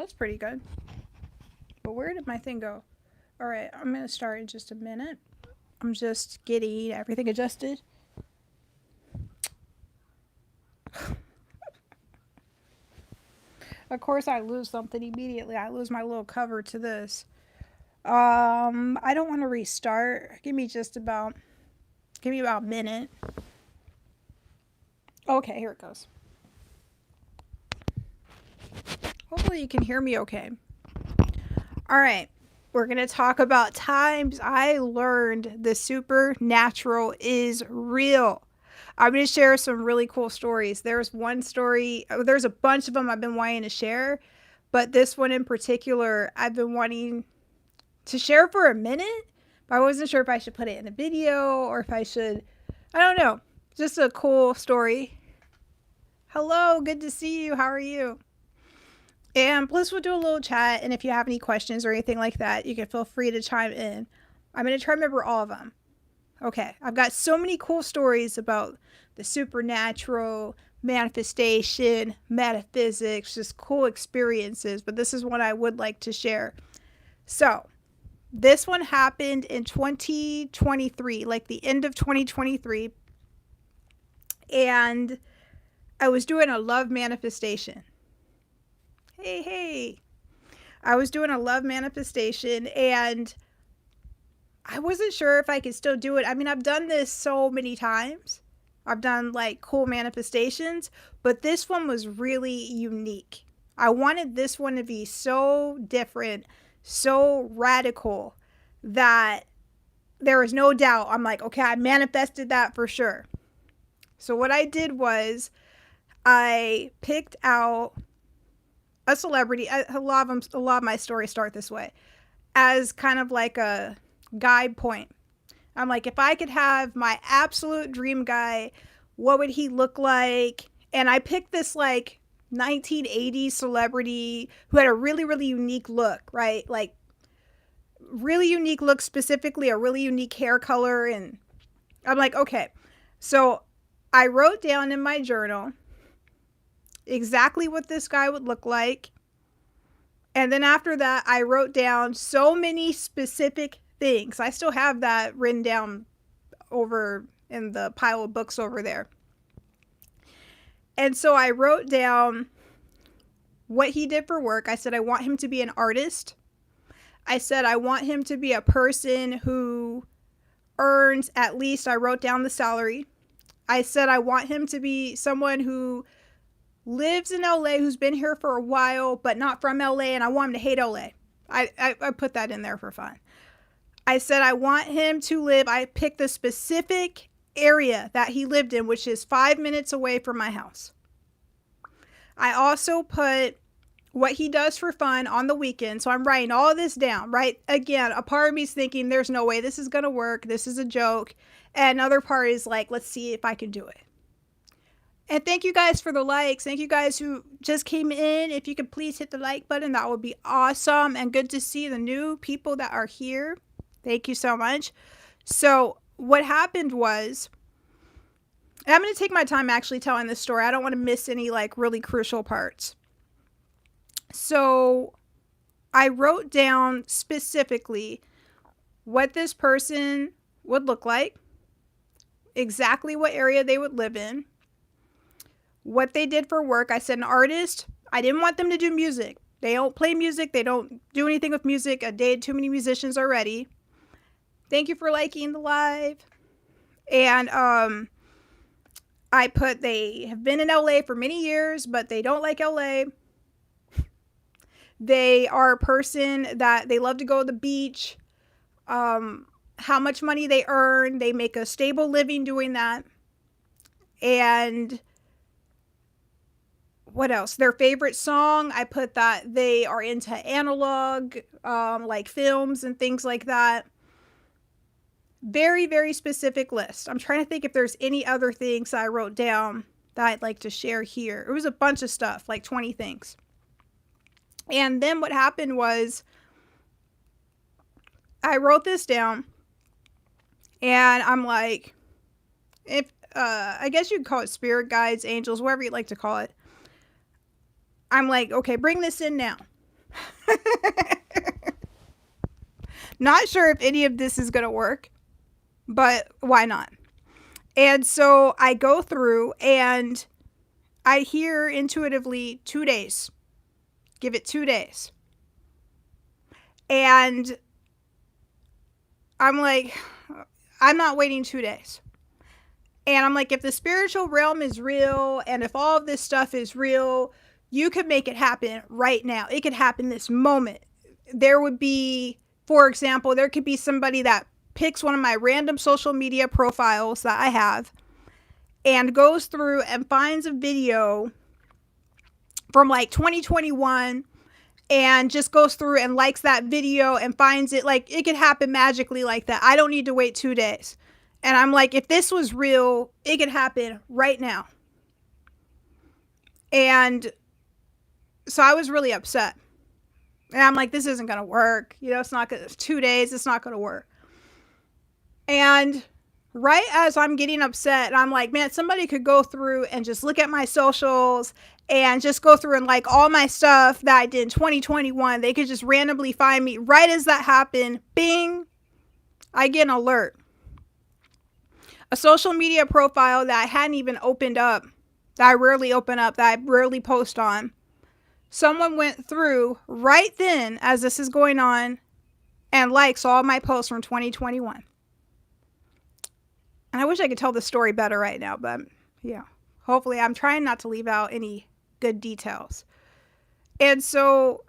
That's pretty good. But where did my thing go? All right, I'm going to start in just a minute. I'm just getting everything adjusted. Of course, I lose something immediately. I lose my little cover to this. I don't want to restart. Give me about a minute. Okay, here it goes. Hopefully you can hear me okay. All right. We're going to talk about times I learned the supernatural is real. I'm going to share some really cool stories. There's one story, there's a bunch of them I've been wanting to share, but this one in particular, I've been wanting to share for a minute, but I wasn't sure if I should put it in a video or if I should, I don't know. Just a cool story. Hello, good to see you. How are you? And plus, we'll do a little chat, and if you have any questions or anything like that, you can feel free to chime in. I'm going to try to remember all of them. Okay, I've got so many cool stories about the supernatural, manifestation, metaphysics, just cool experiences, but this is one I would like to share. So, this one happened in 2023, like the end of 2023, and I was doing a love manifestation. Hey. I was doing a love manifestation and I wasn't sure if I could still do it. I mean, I've done this so many times. I've done like cool manifestations, but this one was really unique. I wanted this one to be so different, so radical that there was no doubt. I'm like, okay, I manifested that for sure. So what I did was I picked out a celebrity. A lot of my stories start this way, as kind of like a guide point. I'm like, if I could have my absolute dream guy, what would he look like? And I picked this like 1980s celebrity who had a really, really unique look, right? Like, really unique look, specifically a really unique hair color. And I'm like, okay. So I wrote down in my journal exactly what this guy would look like. And then after that, I wrote down so many specific things. I still have that written down over in the pile of books over there. And so I wrote down what he did for work. I said, I want him to be an artist. I said, I want him to be a person who earns at least, I wrote down the salary. I said, I want him to be someone who lives in LA, who's been here for a while, but not from LA, and I want him to hate LA. I put that in there for fun. I said I want him to live, I picked the specific area that he lived in, which is 5 minutes away from my house. I also put what he does for fun on the weekend. So I'm writing all of this down, right? Again, a part of me is thinking there's no way this is going to work. This is a joke. And another part is like, let's see if I can do it. And thank you guys for the likes. Thank you guys who just came in. If you could please hit the like button, that would be awesome. And good to see the new people that are here. Thank you so much. So what happened was, and I'm going to take my time actually telling this story. I don't want to miss any like really crucial parts. So I wrote down specifically what this person would look like, exactly what area they would live in, what they did for work. I said an artist. I didn't want them to do music. They don't play music. They don't do anything with music. I dated too many musicians already. Thank you for liking the live. And I put they have been in LA for many years, but they don't like LA. They are a person that they love to go to the beach. How much money they earn. They make a stable living doing that. And what else? Their favorite song, I put that they are into analog, like films and things like that. Very, very specific list. I'm trying to think if there's any other things I wrote down that I'd like to share here. It was a bunch of stuff, like 20 things. And then what happened was I wrote this down and I'm like, if I guess you'd call it spirit guides, angels, whatever you'd like to call it. I'm like, okay, bring this in now. Not sure if any of this is going to work, but why not? And so I go through and I hear intuitively 2 days. Give it 2 days. And I'm like, I'm not waiting 2 days. And I'm like, if the spiritual realm is real and if all of this stuff is real, you could make it happen right now. It could happen this moment. There would be, for example, there could be somebody that picks one of my random social media profiles that I have and goes through and finds a video from like 2021 and just goes through and likes that video and finds it. Like, it could happen magically like that. I don't need to wait 2 days. And I'm like, if this was real, it could happen right now. And so I was really upset. And I'm like, this isn't going to work. You know, it's not going to, 2 days, it's not going to work. And right as I'm getting upset, I'm like, man, somebody could go through and just look at my socials and just go through and like all my stuff that I did in 2021. They could just randomly find me. Right as that happened, bing, I get an alert. A social media profile that I hadn't even opened up, that I rarely open up, that I rarely post on. Someone went through right then as this is going on and likes all my posts from 2021. And I wish I could tell the story better right now, but yeah, hopefully I'm trying not to leave out any good details. And so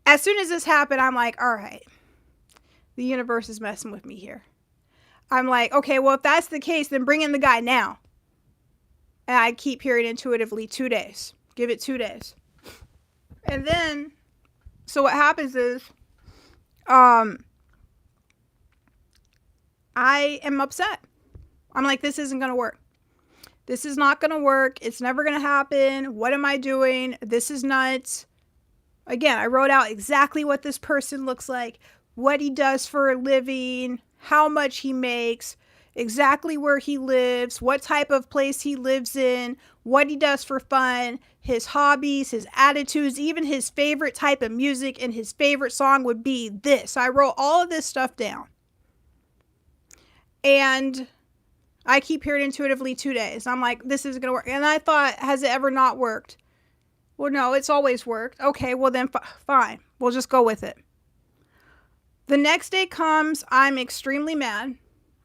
as soon as this happened, I'm like, all right, the universe is messing with me here. I'm like, okay, well, if that's the case, then bring in the guy now. And I keep hearing intuitively 2 days. Give it 2 days. And then, so what happens is, I am upset. I'm like, this isn't going to work. This is not going to work. It's never going to happen. What am I doing? This is nuts. Again, I wrote out exactly what this person looks like, what he does for a living, how much he makes, exactly where he lives, what type of place he lives in, what he does for fun, his hobbies, his attitudes, even his favorite type of music, and his favorite song would be this. I wrote all of this stuff down. And I keep hearing intuitively 2 days. I'm like, this isn't going to work. And I thought, has it ever not worked? Well, no, it's always worked. Okay, well then fine. We'll just go with it. The next day comes, I'm extremely mad.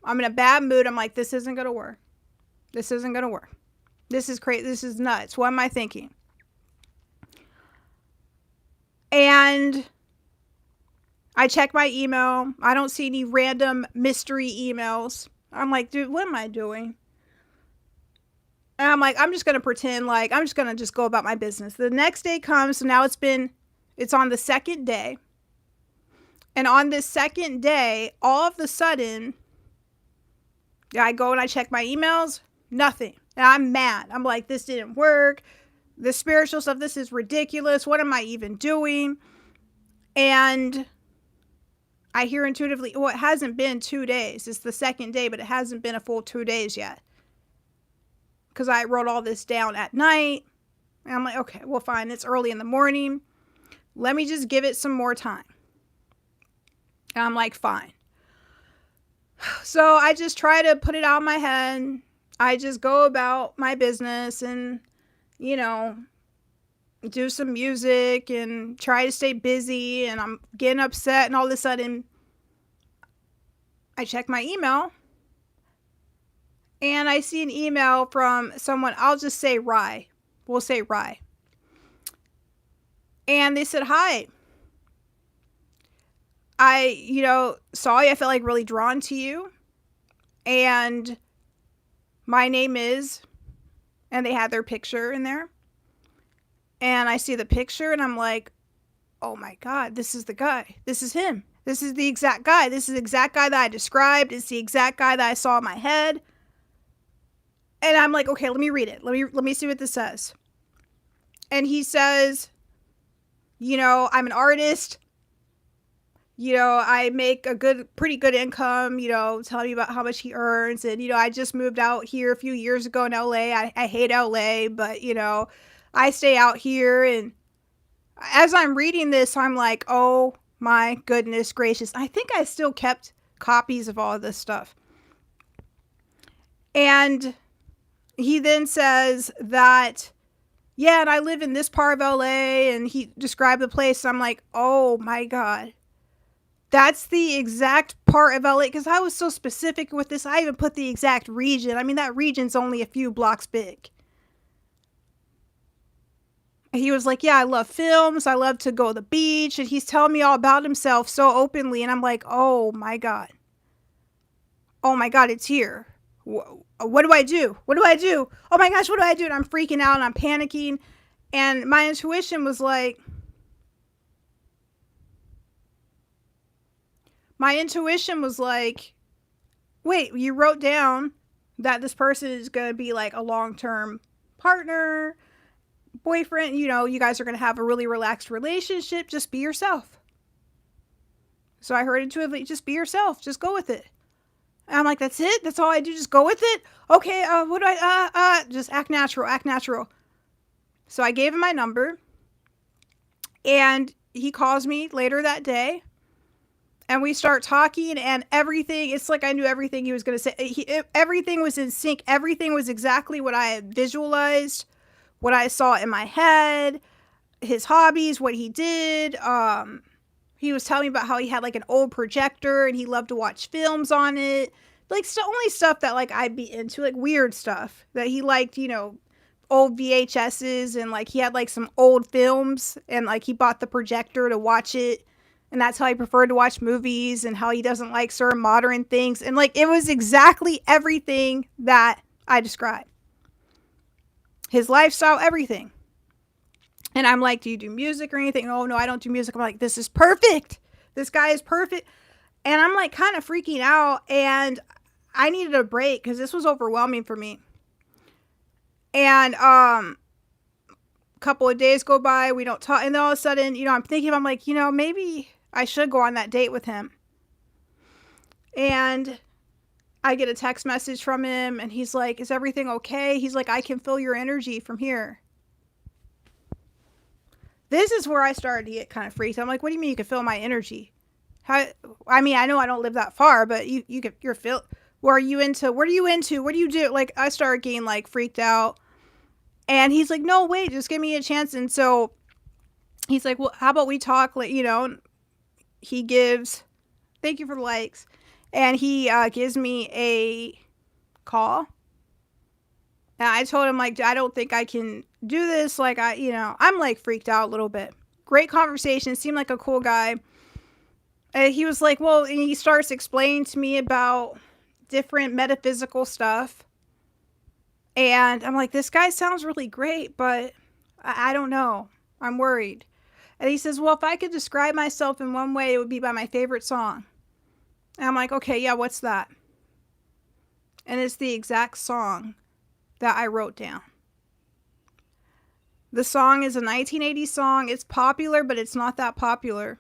I'm in a bad mood. I'm like, this isn't going to work. This isn't going to work. This is crazy. This is nuts. What am I thinking? And I check my email. I don't see any random mystery emails. I'm like, dude, what am I doing? And I'm like, I'm just going to pretend like I'm just going to just go about my business. The next day comes. So now it's on the second day. And on this second day, all of a sudden, I go and I check my emails, nothing. And I'm mad. I'm like, this didn't work. The spiritual stuff, this is ridiculous. What am I even doing? And I hear intuitively, well, it hasn't been 2 days. It's the second day, but it hasn't been a full 2 days yet. Because I wrote all this down at night. And I'm like, okay, well, fine. It's early in the morning. Let me just give it some more time. And I'm like, fine. So I just try to put it out of my head. I just go about my business and, you know, do some music and try to stay busy. And I'm getting upset. And all of a sudden, I check my email. And I see an email from someone. I'll just say Rye. We'll say Rye. And they said, hi. I saw you. I felt like really drawn to you. And my name is, and they had their picture in there. And I see the picture and I'm like, oh my God, this is the guy. This is him. This is the exact guy. This is the exact guy that I described. It's the exact guy that I saw in my head. And I'm like, okay, let me read it. Let me see what this says. And he says, I'm an artist. I make pretty good income, telling me about how much he earns. And, I just moved out here a few years ago in LA. I hate LA, but, I stay out here and As I'm reading this, I'm like, oh my goodness gracious. I think I still kept copies of all of this stuff. And he then says that, yeah, and I live in this part of LA, and he described the place. I'm like, oh my God. That's the exact part of LA, because I was so specific with this. I even put the exact region. I mean, that region's only a few blocks big. He was like, yeah, I love films. I love to go to the beach. And he's telling me all about himself so openly. And I'm like, oh my God. Oh my God, it's here. What do I do? What do I do? Oh my gosh, what do I do? And I'm freaking out and I'm panicking. And my intuition was like, wait, you wrote down that this person is going to be like a long-term partner, boyfriend, you guys are going to have a really relaxed relationship. Just be yourself. So I heard intuitively, just be yourself. Just go with it. And I'm like, that's it? That's all I do? Just go with it? Okay, what do just act natural, act natural. So I gave him my number, and he calls me later that day, and we start talking, and everything, it's like I knew everything he was going to say. Everything was in sync. Everything was exactly what I had visualized, what I saw in my head, his hobbies, what he did. He was telling me about how he had like an old projector and he loved to watch films on it. Like only stuff that like I'd be into, like weird stuff that he liked, old VHSs, and like he had like some old films, and like he bought the projector to watch it, and that's how he preferred to watch movies, and how he doesn't like certain modern things. And like it was exactly everything that I described. His lifestyle, everything. And I'm like, do you do music or anything? Oh, no, I don't do music. I'm like, this is perfect. This guy is perfect. And I'm like kind of freaking out, and I needed a break because this was overwhelming for me. And a couple of days go by, we don't talk, and then all of a sudden, I'm thinking, I'm like, maybe I should go on that date with him. And I get a text message from him, and he's like, is everything okay? He's like, I can feel your energy from here. This is where I started to get kind of freaked. I'm like, what do you mean you can feel my energy? How? I mean, I know I don't live that far, but you're feel. What are you into? What are you into? What do you do? Like, I started getting like freaked out. And he's like, no, wait, just give me a chance. And so he's like, well, how about we talk? Like, he gives, thank you for the likes. And he gives me a call. And I told him, like, I don't think I can do this. Like, I'm like freaked out a little bit. Great conversation. Seemed like a cool guy. And he was like, well, and he starts explaining to me about different metaphysical stuff. And I'm like, this guy sounds really great, but I don't know. I'm worried. And he says, well, if I could describe myself in one way, it would be by my favorite song. And I'm like, okay, yeah, what's that? And it's the exact song that I wrote down. The song is a 1980s song. It's popular, but it's not that popular.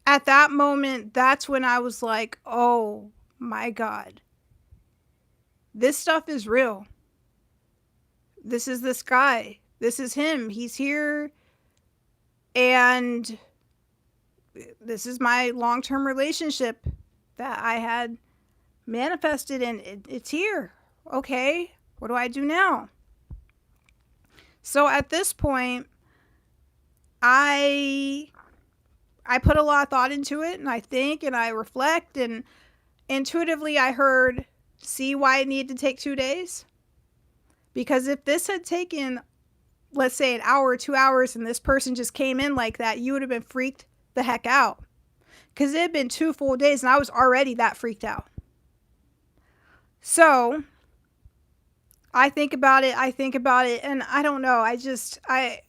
At that moment, that's when I was like, oh my God. This stuff is real. This is this guy. This is him. He's here. And this is my long-term relationship that I had manifested, and it's here. Okay, what do I do now? So at this point, I put a lot of thought into it, and I think, and I reflect, and intuitively I heard, see why it needed to take 2 days? Because if this had taken, let's say, an hour or 2 hours, and this person just came in like that, you would have been freaked the heck out. Because it had been 2 full days, and I was already that freaked out. So I think about it, and I don't know. I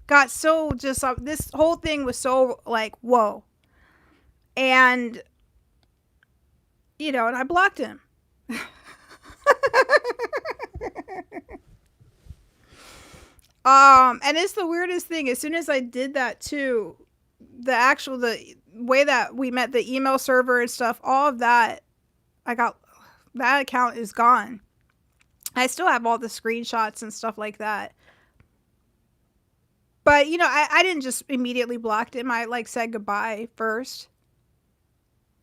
got so just, this whole thing was so like, whoa. And, and I blocked him. And it's the weirdest thing. As soon as I did that too, the way that we met, the email server and stuff, all of that, that account is gone. I still have all the screenshots and stuff like that. But, I didn't just immediately block him. I, like, said goodbye first.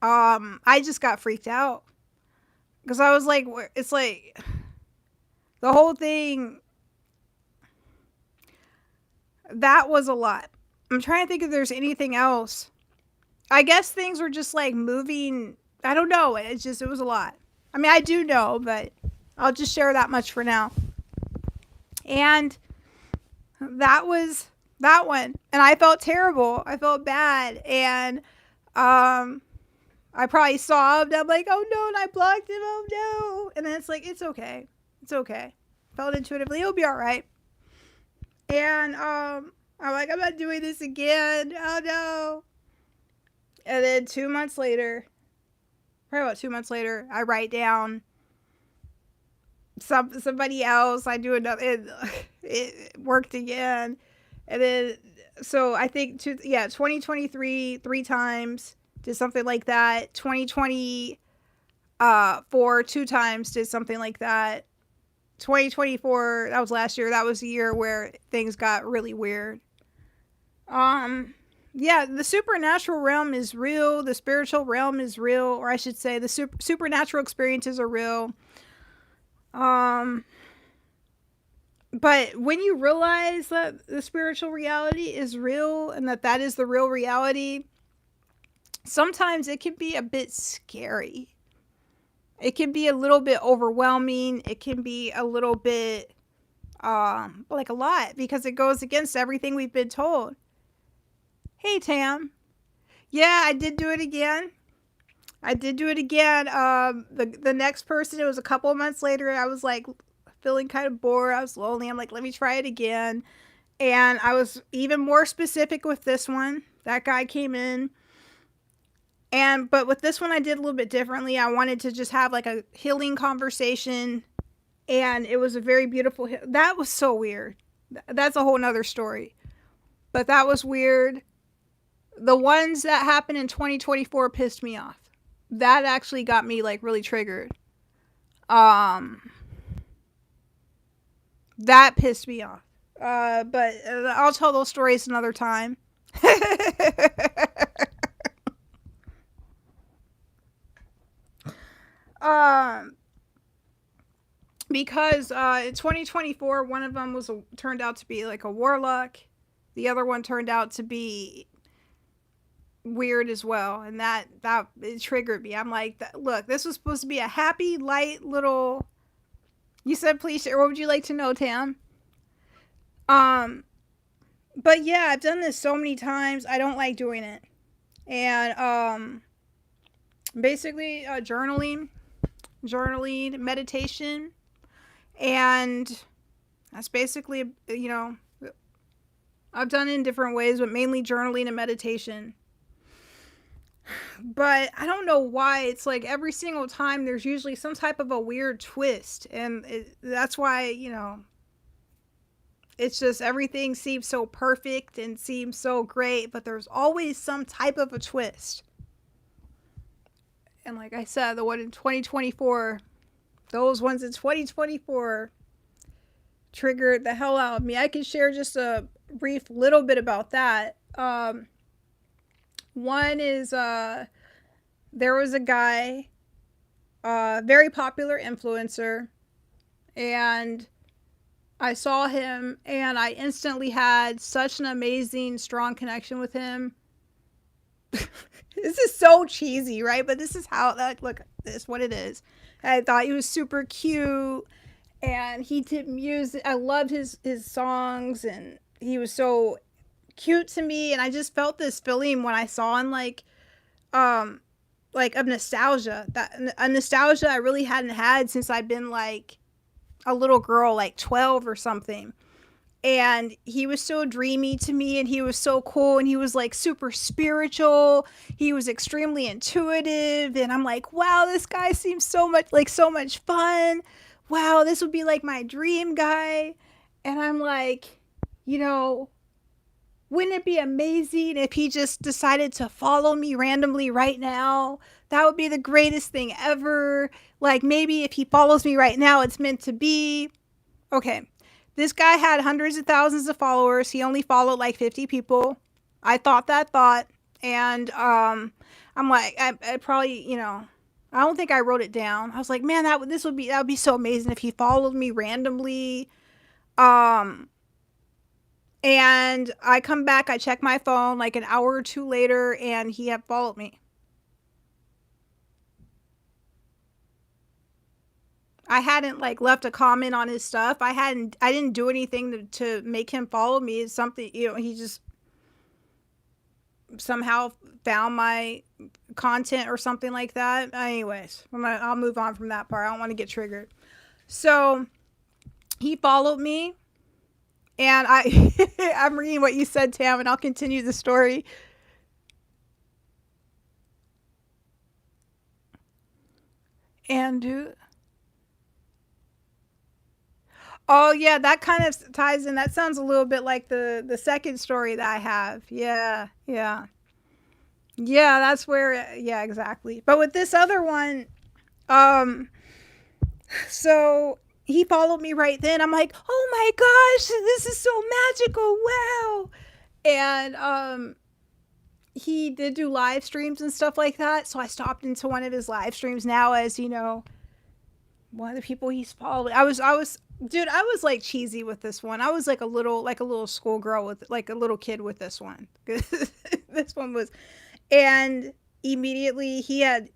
I just got freaked out because I was like, it's like the whole thing, that was a lot. I'm trying to think if there's anything else. I guess things were just like moving. I don't know. It was a lot. I mean, I do know, but I'll just share that much for now. And that was that one. And I felt terrible. I felt bad. And I probably sobbed. I'm like, oh no, and I blocked him. Oh no. And then it's like, it's okay. It's okay. Felt intuitively, it'll be all right. And I'm like, I'm not doing this again. Oh no. And then 2 months later, probably about 2 months later, I write down somebody else. I do another. It worked again. And then, so I think 2023 three times did something like that. 2024 two times did something like that. 2024, that was last year. That was the year where things got really weird. Yeah, the supernatural realm is real. The spiritual realm is real, or I should say, the supernatural experiences are real. But when you realize that the spiritual reality is real and that is the real reality, sometimes it can be a bit scary. It can be a little bit overwhelming. It can be a little bit, like a lot, because it goes against everything we've been told. Hey, Tam. Yeah, I did do it again. The next person, it was a couple of months later. I was like feeling kind of bored. I was lonely. I'm like, let me try it again. And I was even more specific with this one. That guy came in. But with this one, I did a little bit differently. I wanted to just have like a healing conversation. And it was a very beautiful, that was so weird. That's a whole nother story. But that was weird. The ones that happened in 2024 pissed me off. That actually got me like really triggered. That pissed me off. But I'll tell those stories another time. Because in 2024, one of them turned out to be like a warlock. The other one turned out to be weird as well, and that it triggered me. I'm like, look, this was supposed to be a happy, light little. You said please share. What would you like to know, Tam? But yeah, I've done this so many times. I don't like doing it, and basically journaling, meditation, and that's basically, I've done it in different ways, but mainly journaling and meditation. But I don't know why it's like every single time there's usually some type of a weird twist, and that's why, it's just everything seems so perfect and seems so great, but there's always some type of a twist. And like I said, the one in 2024, those ones in 2024 triggered the hell out of me. I can share just a brief little bit about that. One is there was a guy, very popular influencer, and I saw him and I instantly had such an amazing, strong connection with him. This is so cheesy, right? But this is how, look, this is what it is. I thought he was super cute, and he did music. I loved his songs, and he was so cute to me, and I just felt this feeling when I saw him, like of nostalgia. A nostalgia I really hadn't had since I'd been like a little girl, like 12 or something. And he was so dreamy to me, and he was so cool, and he was like super spiritual. He was extremely intuitive, and I'm like, wow, this guy seems so much fun. Wow, this would be like my dream guy. And I'm like, wouldn't it be amazing if he just decided to follow me randomly right now? That would be the greatest thing ever. Like, maybe if he follows me right now, it's meant to be. Okay. This guy had hundreds of thousands of followers. He only followed like 50 people. I thought that thought. And I'm like, I probably, I don't think I wrote it down. I was like, man, that would be so amazing if he followed me randomly. Um, and I come back, I check my phone like an hour or two later, and he had followed me. I hadn't like left a comment on his stuff. I didn't do anything to make him follow me. It's something, he just somehow found my content or something like that. Anyways, I'll move on from that part. I don't want to get triggered. So he followed me, and I'm reading what you said, Tam, and I'll continue the story. And oh yeah, that kind of ties in. That sounds a little bit like the second story that I have. Yeah, yeah, yeah. That's where. Yeah, exactly. But with this other one, um, so he followed me right then. I'm like, oh my gosh, this is so magical! Wow. And he did do live streams and stuff like that. So I stopped into one of his live streams now, as one of the people he's followed. Dude, I was like cheesy with this one. I was like a little schoolgirl with like a little kid with this one. This one was, and immediately as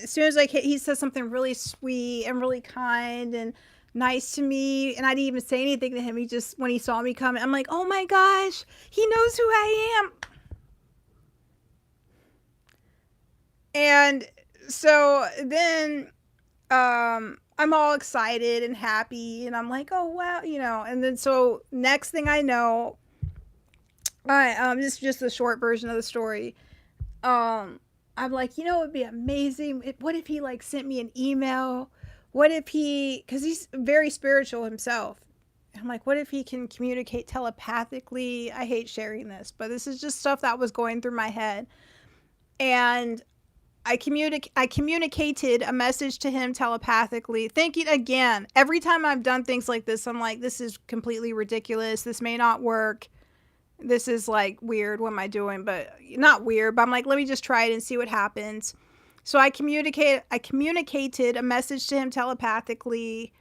soon as he said something really sweet and really kind and nice to me, and I didn't even say anything to him. He just, when he saw me coming, I'm like, oh my gosh, he knows who I am. And so then I'm all excited and happy, and I'm like, oh wow, and then so next thing I know, this is just a short version of the story. um I'm like, it would be amazing. What if he like sent me an email? What if because he's very spiritual himself. I'm like, what if he can communicate telepathically? I hate sharing this, but this is just stuff that was going through my head. And I communicated a message to him telepathically, thinking again, every time I've done things like this, I'm like, this is completely ridiculous. This may not work. This is like weird. What am I doing? But not weird, but I'm like, let me just try it and see what happens. So I communicated a message to him telepathically.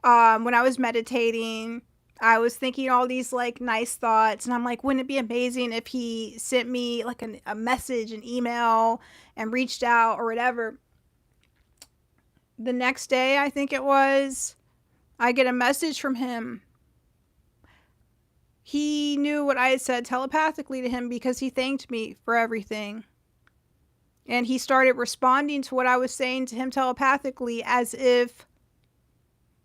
When I was meditating, I was thinking all these like nice thoughts, and I'm like, wouldn't it be amazing if he sent me like a message, an email, and reached out or whatever. The next day, I think it was, I get a message from him. He knew what I had said telepathically to him because he thanked me for everything. And he started responding to what I was saying to him telepathically as if,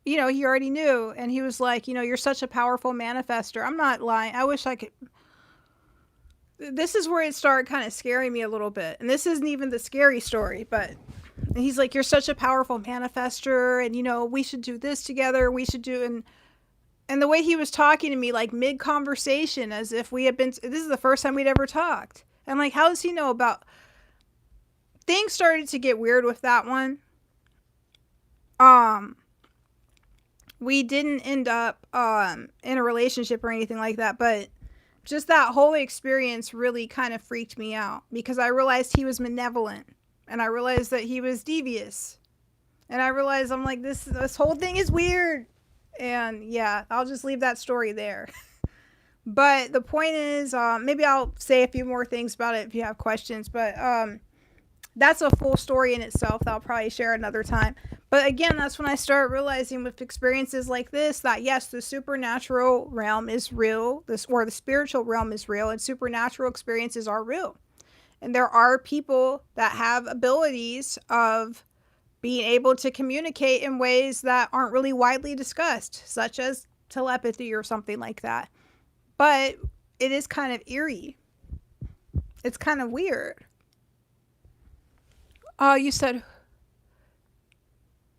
he already knew. And he was like, you're such a powerful manifester. I'm not lying. I wish I could. This is where it started kind of scaring me a little bit. And this isn't even the scary story, but he's like, you're such a powerful manifester, and we should do this together. We should do, and the way he was talking to me, like mid conversation, as if we had been, this is the first time we'd ever talked. I'm like, how does he know about, things started to get weird with that one. We didn't end up in a relationship or anything like that, but just that whole experience really kind of freaked me out because I realized he was malevolent, and I realized that he was devious, and I realized, I'm like, this whole thing is weird. And yeah, I'll just leave that story there. But the point is, maybe I'll say a few more things about it if you have questions, but that's a full story in itself that I'll probably share another time. But again, that's when I start realizing with experiences like this that yes, the supernatural realm is real, or the spiritual realm is real, and supernatural experiences are real. And there are people that have abilities of being able to communicate in ways that aren't really widely discussed, such as telepathy or something like that. But it is kind of eerie. It's kind of weird. You said,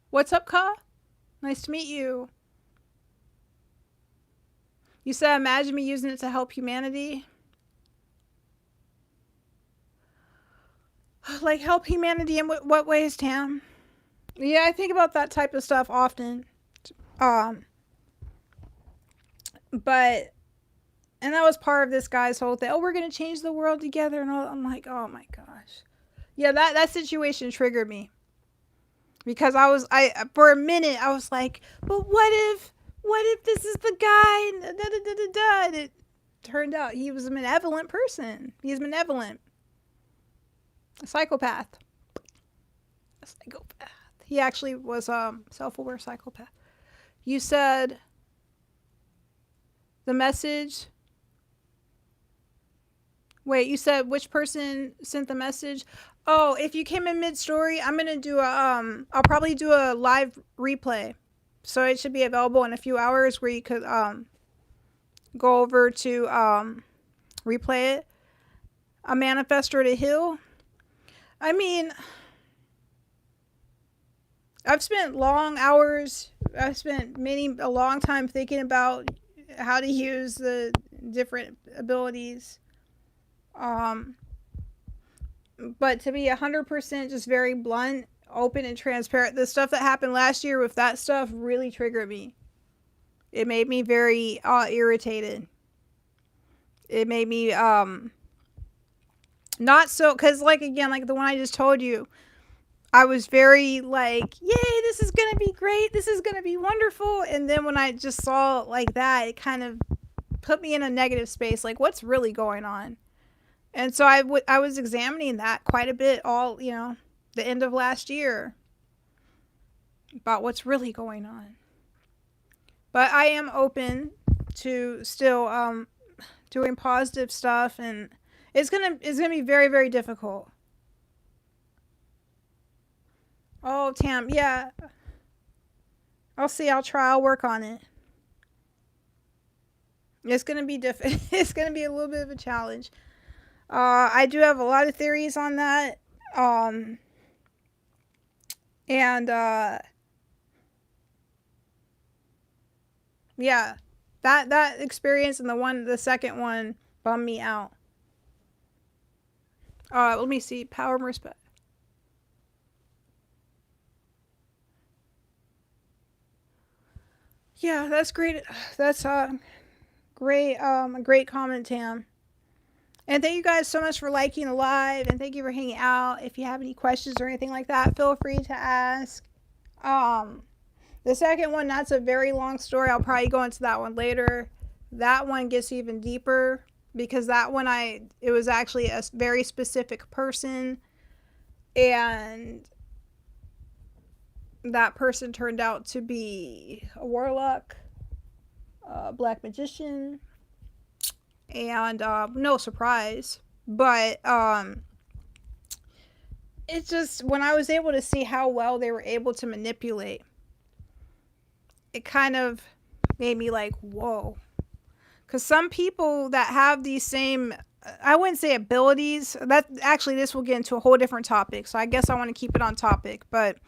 what's up, Ka? Nice to meet you. You said, imagine me using it to help humanity. Like, help humanity in what ways, Tam? Yeah, I think about that type of stuff often. Um, But, and that was part of this guy's whole thing. Oh, we're going to change the world together. And all. I'm like, oh my gosh. Yeah, that situation triggered me. Because for a minute, I was like, but what if this is the guy? Da, da, da, da, da. And it turned out he was a malevolent person. He's malevolent. A psychopath. A psychopath. He actually was a self-aware psychopath. You said the message. Wait, you said which person sent the message? Oh, if you came in mid-story, I'm gonna do I'll probably do a live replay. So it should be available in a few hours where you could go over to replay it. A manifestor to heal. I mean, I've spent long hours. I've spent a long time thinking about how to use the different abilities. But to be 100% just very blunt, open, and transparent, the stuff that happened last year with that stuff really triggered me. It made me very irritated. It made me not so, because like again, like the one I just told you, I was very like, yay, this is gonna be great, this is gonna be wonderful. And then when I just saw it like that, it kind of put me in a negative space, like what's really going on. And so I was examining that quite a bit all, the end of last year about what's really going on. But I am open to still doing positive stuff, and it's gonna be very, very difficult. Oh, Tam, yeah. I'll see. I'll try. I'll work on it. It's gonna be it's gonna be a little bit of a challenge. I do have a lot of theories on that. And yeah, that experience and the second one bummed me out. Let me see. Power and respect. Yeah, that's great. That's great. A great comment, Tam. And thank you guys so much for liking the live, and thank you for hanging out. If you have any questions or anything like that, feel free to ask. The second one, that's a very long story. I'll probably go into that one later. That one gets even deeper because that one it was actually a very specific person, and that person turned out to be a warlock, a black magician, and no surprise. But it's just when I was able to see how well they were able to manipulate, it kind of made me like, whoa. Because some people that have these same, I wouldn't say abilities, that actually this will get into a whole different topic, so I guess I want to keep it on topic. But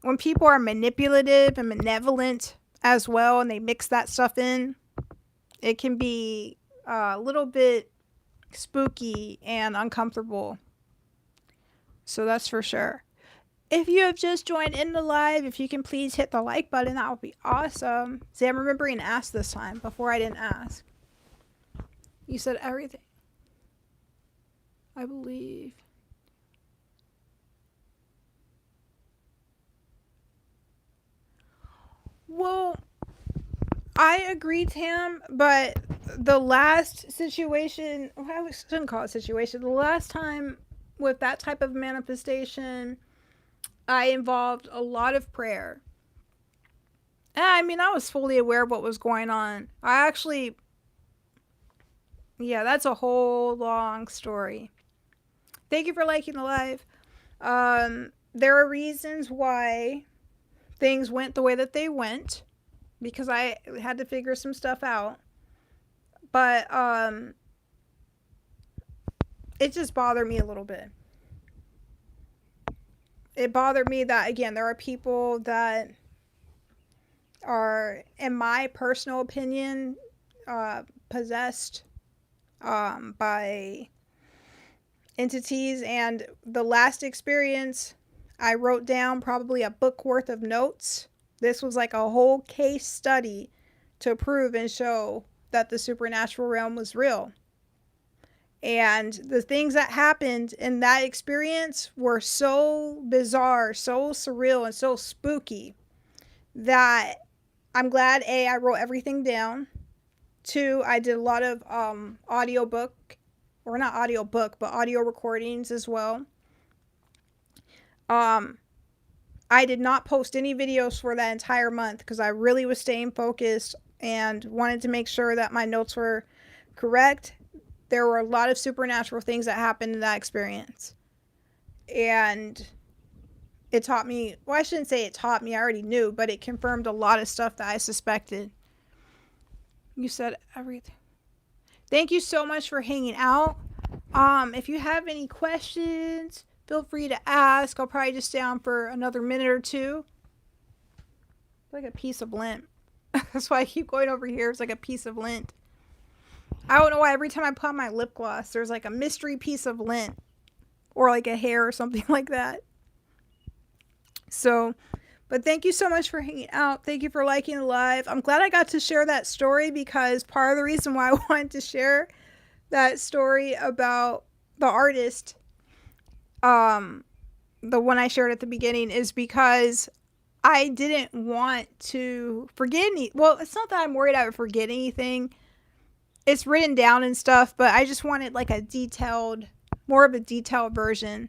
when people are manipulative and malevolent as well, and they mix that stuff in, it can be a little bit spooky and uncomfortable. So that's for sure. If you have just joined in the live, if you can please hit the like button, that would be awesome. See, I'm remembering to ask this time before I didn't ask. You said everything. I believe. Well, I agree, Tam, but the last situation, I shouldn't call it situation, the last time with that type of manifestation, I involved a lot of prayer. And I mean, I was fully aware of what was going on. Yeah, that's a whole long story. Thank you for liking the live. There are reasons why things went the way that they went, because I had to figure some stuff out. But it just bothered me a little bit. It bothered me that, again, there are people that are, in my personal opinion, possessed by entities. And the last experience, I wrote down probably a book worth of notes. This was like a whole case study to prove and show that the supernatural realm was real. And the things that happened in that experience were so bizarre, so surreal, and so spooky that I'm glad A, I wrote everything down. Two, I did a lot of audiobook, or not audiobook, but audio recordings as well. I did not post any videos for that entire month because I really was staying focused and wanted to make sure that my notes were correct. There were a lot of supernatural things that happened in that experience. And it taught me, well, I shouldn't say it taught me, I already knew, but it confirmed a lot of stuff that I suspected. You said everything. Thank you so much for hanging out. If you have any questions, feel free to ask. I'll probably just stay on for another minute or two. It's like a piece of lint. That's why I keep going over here. It's like a piece of lint. I don't know why every time I put on my lip gloss, there's like a mystery piece of lint. Or like a hair or something like that. So, but thank you so much for hanging out. Thank you for liking the live. I'm glad I got to share that story because part of the reason why I wanted to share that story about the artist, the one I shared at the beginning, is because I didn't want to forget any. Well, it's not that I'm worried I would forget anything. It's written down and stuff, but I just wanted like a detailed, more of a detailed version.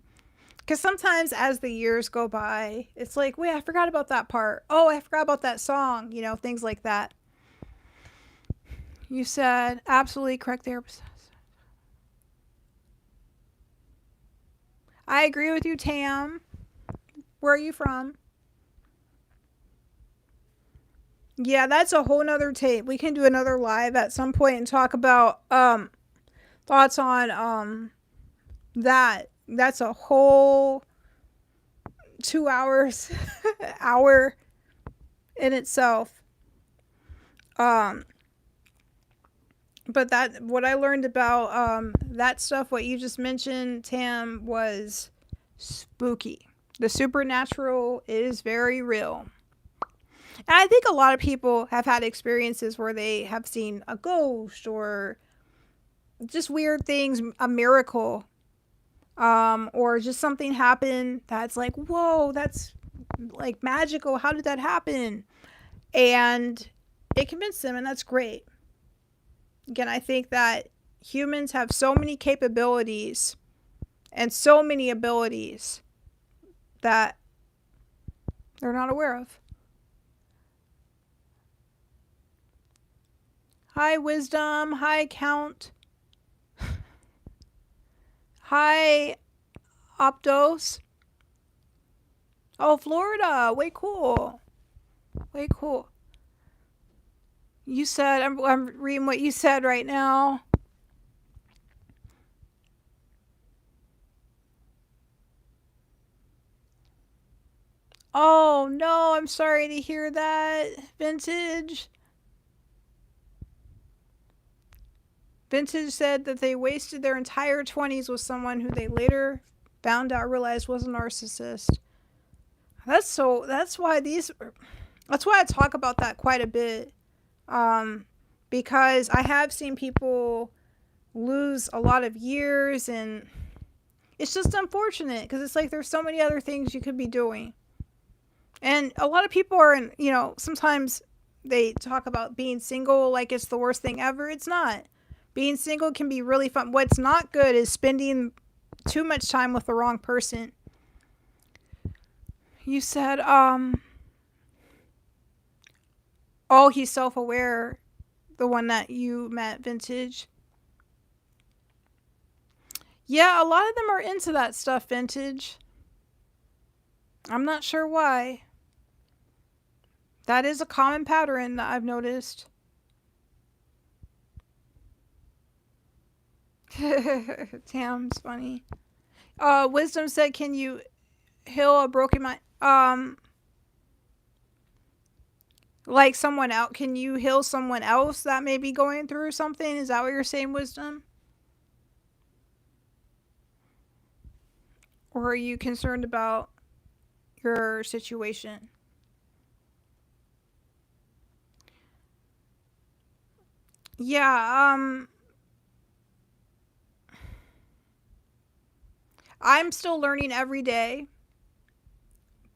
Because sometimes as the years go by, it's like, wait, I forgot about that part. Oh, I forgot about that song. You know, things like that. You said absolutely correct there. I agree with you, Tam. Where are you from? Yeah, that's a whole nother tape. We can do another live at some point and talk about thoughts on that. That's a whole 2 hours hour in itself. But that, what I learned about that stuff, what you just mentioned, Tam, was spooky. The supernatural is very real. And I think a lot of people have had experiences where they have seen a ghost or just weird things, a miracle, or just something happen that's like, whoa, that's like magical. How did that happen? And it convinced them, and that's great. Again, I think that humans have so many capabilities and so many abilities that they're not aware of. Hi, Wisdom. Hi, Count. Hi, Optos. Oh, Florida. Way cool. Way cool. You said, I'm reading what you said right now. Oh, no. I'm sorry to hear that, Vintage. Vintage said that they wasted their entire 20s with someone who they later found out, realized was a narcissist. That's why I talk about that quite a bit. Because I have seen people lose a lot of years, and it's just unfortunate because it's like there's so many other things you could be doing. And a lot of people are sometimes they talk about being single like it's the worst thing ever. It's not. Being single can be really fun. What's not good is spending too much time with the wrong person. You said, oh, he's self-aware, the one that you met, Vintage. Yeah, a lot of them are into that stuff, Vintage. I'm not sure why. That is a common pattern that I've noticed. Tam's funny. Wisdom said, can you heal a broken mind? Like someone else, can you heal someone else that may be going through something? Is that what you're saying, Wisdom? Or are you concerned about your situation? Yeah, I'm still learning every day,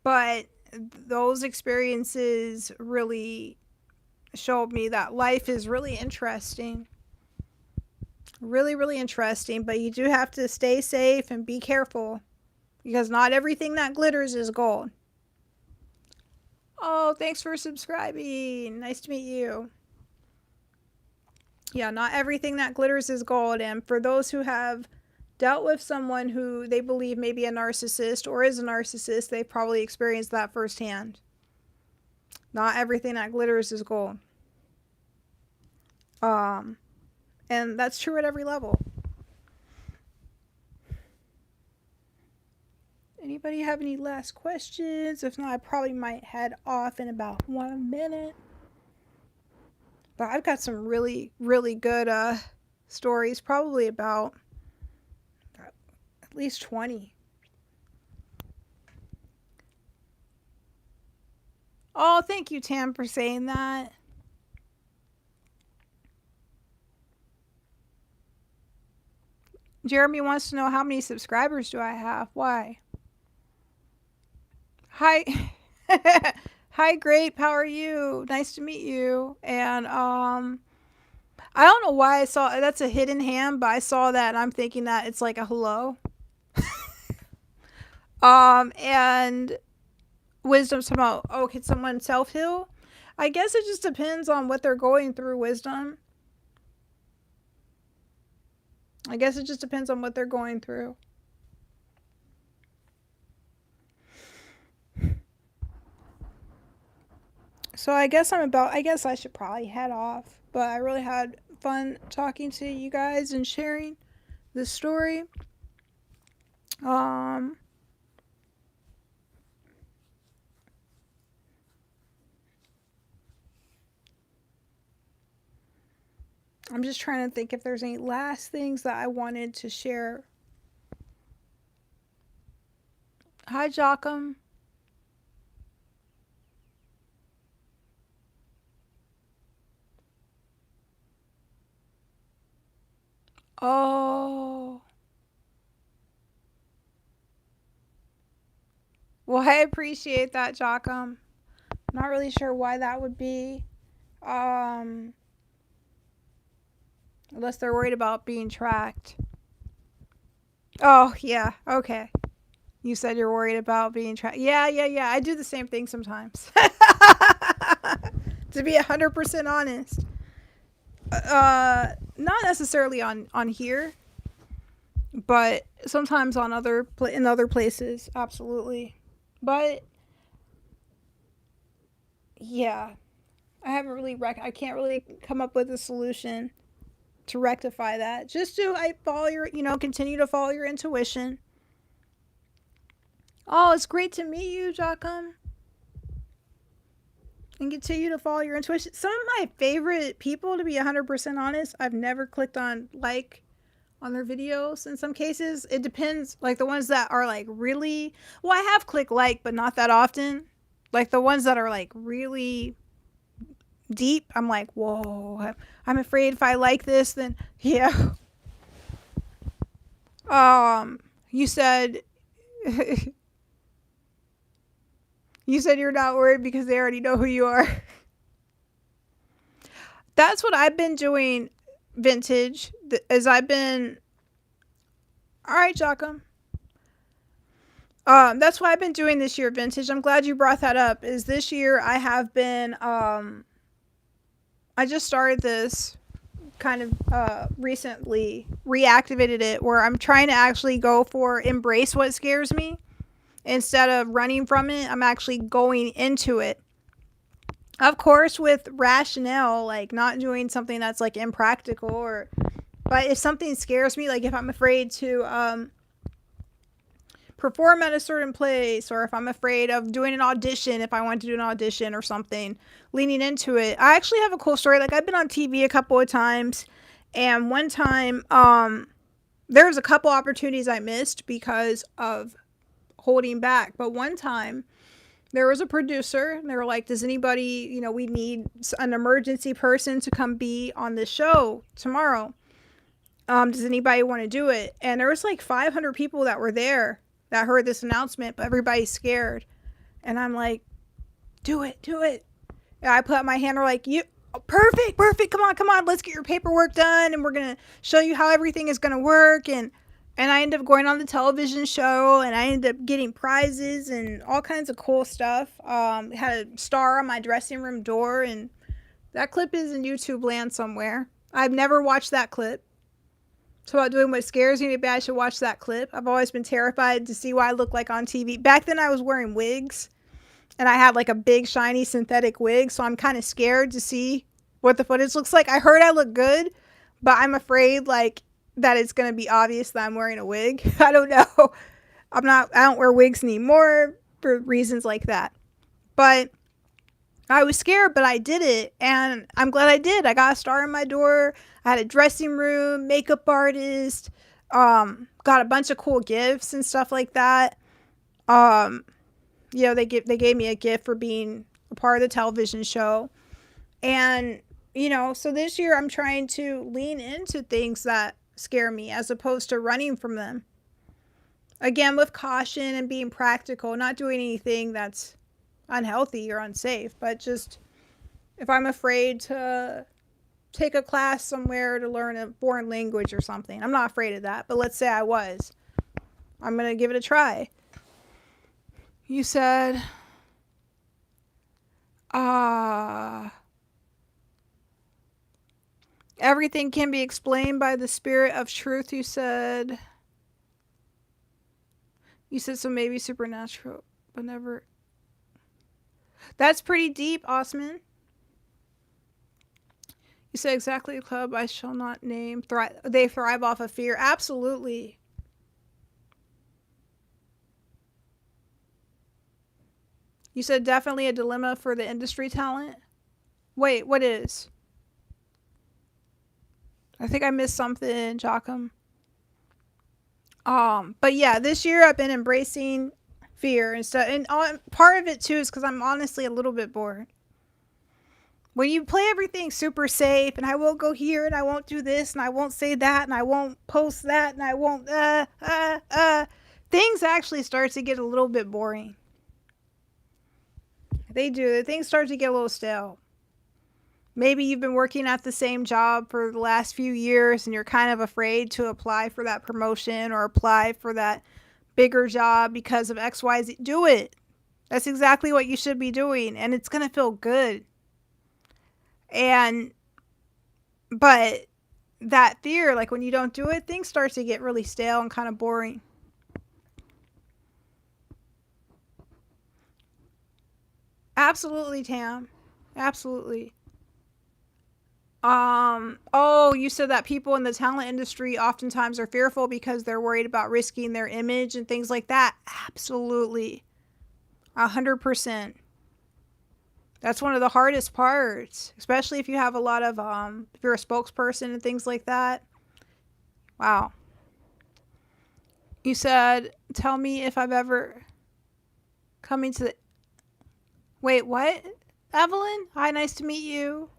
but those experiences really showed me that life is really interesting. Really, really interesting, but you do have to stay safe and be careful because not everything that glitters is gold. Oh, thanks for subscribing. Nice to meet you. Yeah, not everything that glitters is gold. And for those who have dealt with someone who they believe may be a narcissist or is a narcissist, they've probably experienced that firsthand. Not everything that glitters is gold. Um, and that's true at every level. Anybody have any last questions? If not, I probably might head off in about 1 minute. But I've got some really, really good stories, probably about at least 20. Oh, thank you, Tam, for saying that. Jeremy wants to know how many subscribers do I have? Why? Hi. Hi, Grape. How are you? Nice to meet you. And I don't know why I saw that's a hidden hand, but I saw that and I'm thinking that it's like a hello. And Wisdom's talking about, oh, can someone self heal? I guess it just depends on what they're going through, Wisdom. I guess it just depends on what they're going through. So I guess I should probably head off. But I really had fun talking to you guys and sharing this story. Um, I'm just trying to think if there's any last things that I wanted to share. Hi, Joachim. Oh. Well, I appreciate that, Joachim. Not really sure why that would be. Um, unless they're worried about being tracked. Oh, yeah. Okay. You said you're worried about being tracked. Yeah. I do the same thing sometimes. To be 100% honest. Not necessarily on here, but sometimes on in other places, absolutely. But yeah, I can't really come up with a solution to rectify that. Just do I follow your, continue to follow your intuition. Oh, it's great to meet you, Joachim. And continue to follow your intuition. Some of my favorite people, to be 100% honest, I've never clicked on like on their videos. In some cases, it depends. Like the ones that are like really, well, I have clicked like, but not that often. Like the ones that are like really deep, I'm like, whoa, I'm afraid if I like this, then yeah. You said, you said you're not worried because they already know who you are. That's what I've been doing, Vintage. As I've been, all right, Joachim. That's what I've been doing this year, Vintage. I'm glad you brought that up. Is this year I have been, I just started this kind of recently, reactivated it, where I'm trying to actually go for embrace what scares me. Instead of running from it, I'm actually going into it. Of course, with rationale, like not doing something that's like impractical, or but if something scares me, like if I'm afraid to perform at a certain place, or if I'm afraid of doing an audition, if I want to do an audition or something, leaning into it. I actually have a cool story. Like I've been on TV a couple of times, and one time there was a couple opportunities I missed because of holding back. But one time There was a producer, and they were like, does anybody, we need an emergency person to come be on this show tomorrow. Does anybody want to do it? And there was like 500 people that were there that heard this announcement, but everybody's scared. And I'm like, do it, do it. And I put up my hand, we're like, you, perfect, perfect, come on, let's get your paperwork done, and we're going to show you how everything is going to work. And I ended up going on the television show, and I ended up getting prizes and all kinds of cool stuff. Had a star on my dressing room door, and that clip is in YouTube land somewhere. I've never watched that clip. So about doing what scares me, maybe I should watch that clip. I've always been terrified to see what I look like on TV. Back then I was wearing wigs, and I had like a big shiny synthetic wig, so I'm kind of scared to see what the footage looks like. I heard I look good, but I'm afraid like that it's going to be obvious that I'm wearing a wig. I don't know. I don't wear wigs anymore for reasons like that. But I was scared, but I did it, and I'm glad I did. I got a star in my door. I had a dressing room, makeup artist, got a bunch of cool gifts and stuff like that. They gave me a gift for being a part of the television show. And, so this year I'm trying to lean into things that scare me as opposed to running from them. Again, with caution and being practical, not doing anything that's unhealthy or unsafe, but just if I'm afraid to take a class somewhere to learn a foreign language or something, I'm not afraid of that, but let's say I was, I'm gonna give it a try. You said everything can be explained by the spirit of truth. You said so, maybe supernatural, but never. That's pretty deep, Osman. You said exactly a club I shall not name. They thrive off of fear. Absolutely. You said definitely a dilemma for the industry talent. Wait, what is? I think I missed something, Joachim. But yeah, this year I've been embracing fear and stuff, and part of it too is because I'm honestly a little bit bored. When you play everything super safe, and I won't go here, and I won't do this, and I won't say that, and I won't post that, and I won't things actually start to get a little bit boring. They do. Things start to get a little stale. Maybe you've been working at the same job for the last few years and you're kind of afraid to apply for that promotion or apply for that bigger job because of XYZ. Do it. That's exactly what you should be doing, and it's going to feel good. But that fear, like when you don't do it, things start to get really stale and kind of boring. Absolutely, Tam. Absolutely. You said that people in the talent industry oftentimes are fearful because they're worried about risking their image and things like that. Absolutely. 100%. That's one of the hardest parts, especially if you have a lot of, if you're a spokesperson and things like that. Wow. You said, tell me if I've ever coming to the, wait, what? Evelyn? Hi, nice to meet you.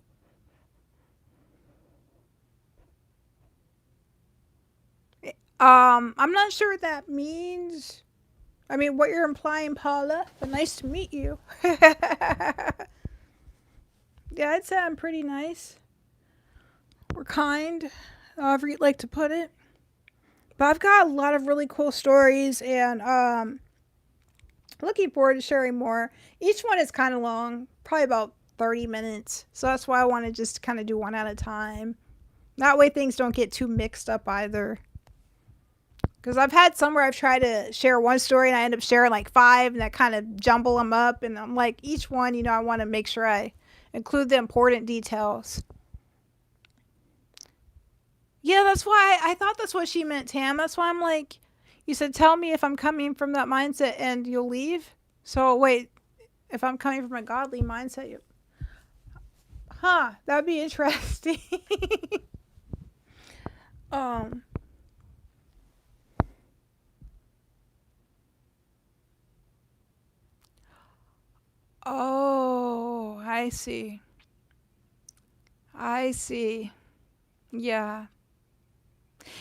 I'm not sure what that means. I mean, what you're implying, Paula, but nice to meet you. Yeah, I'd say I'm pretty nice. Or kind, however you'd like to put it. But I've got a lot of really cool stories, and looking forward to sharing more. Each one is kind of long, probably about 30 minutes. So that's why I want to just kind of do one at a time. That way things don't get too mixed up either. Because I've had some where I've tried to share one story and I end up sharing like 5, and that kind of jumble them up. And I'm like, each one, I want to make sure I include the important details. Yeah, that's why I thought that's what she meant, Tam. That's why I'm like, you said, tell me if I'm coming from that mindset and you'll leave. So wait, if I'm coming from a godly mindset, that'd be interesting. um, I see. I see. Yeah.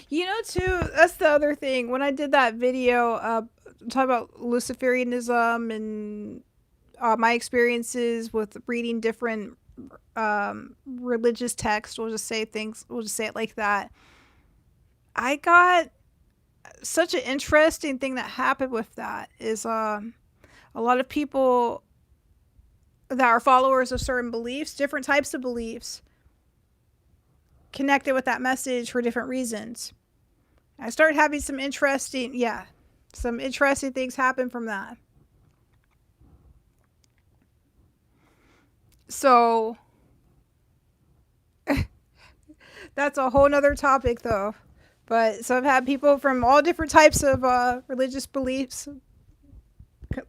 You know, too, that's the other thing. When I did that video, talking about Luciferianism and my experiences with reading different religious texts, we'll just say it like that. I got such an interesting thing that happened with that is a lot of people that are followers of certain beliefs, different types of beliefs, connected with that message for different reasons. I started having some interesting things happen from that. So that's a whole nother topic though. But so I've had people from all different types of religious beliefs,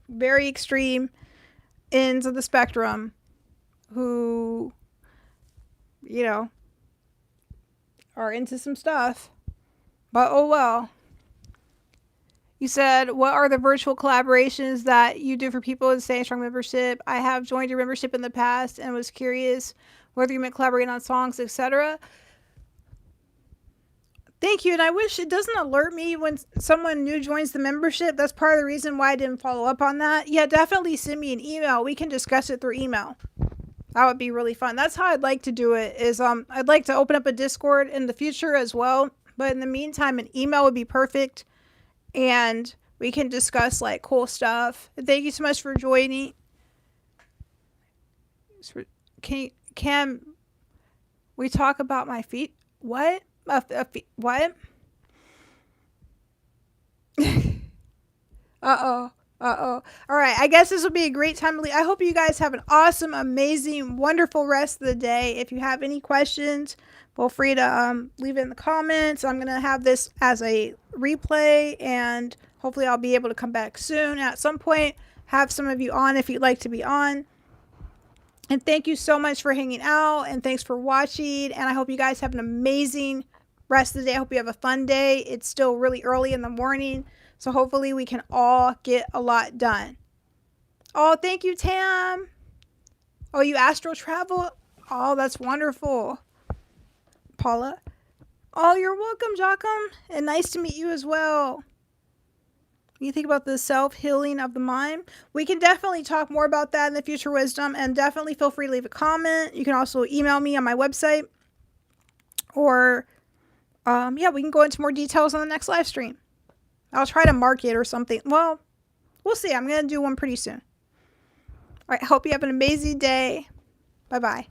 very extreme ends of the spectrum, who, you know, are into some stuff. But oh well. You said, what are the virtual collaborations that you do for people in Staying Strong membership? I have joined your membership in the past and was curious whether you meant collaborating on songs, etc. Thank you, and I wish it doesn't alert me when someone new joins the membership. That's part of the reason why I didn't follow up on that. Yeah, definitely send me an email. We can discuss it through email. That would be really fun. That's how I'd like to do it. I'd like to open up a Discord in the future as well. But in the meantime, an email would be perfect, and we can discuss like cool stuff. Thank you so much for joining. Can we talk about my feet? What? What? Uh-oh. Uh-oh. All right. I guess this will be a great time to leave. I hope you guys have an awesome, amazing, wonderful rest of the day. If you have any questions, feel free to leave it in the comments. I'm going to have this as a replay, and hopefully I'll be able to come back soon at some point. Have some of you on if you'd like to be on. And thank you so much for hanging out, and thanks for watching. And I hope you guys have an amazing rest of the day. I hope you have a fun day. It's still really early in the morning, so hopefully we can all get a lot done. Oh, thank you, Tam. Oh, you astral travel? Oh, that's wonderful. Paula. Oh, you're welcome, Jocham. And nice to meet you as well. You think about the self-healing of the mind? We can definitely talk more about that in the future wisdom, and definitely feel free to leave a comment. You can also email me on my website, or we can go into more details on the next live stream. I'll try to mark it or something. Well, we'll see. I'm going to do one pretty soon. All right. Hope you have an amazing day. Bye-bye.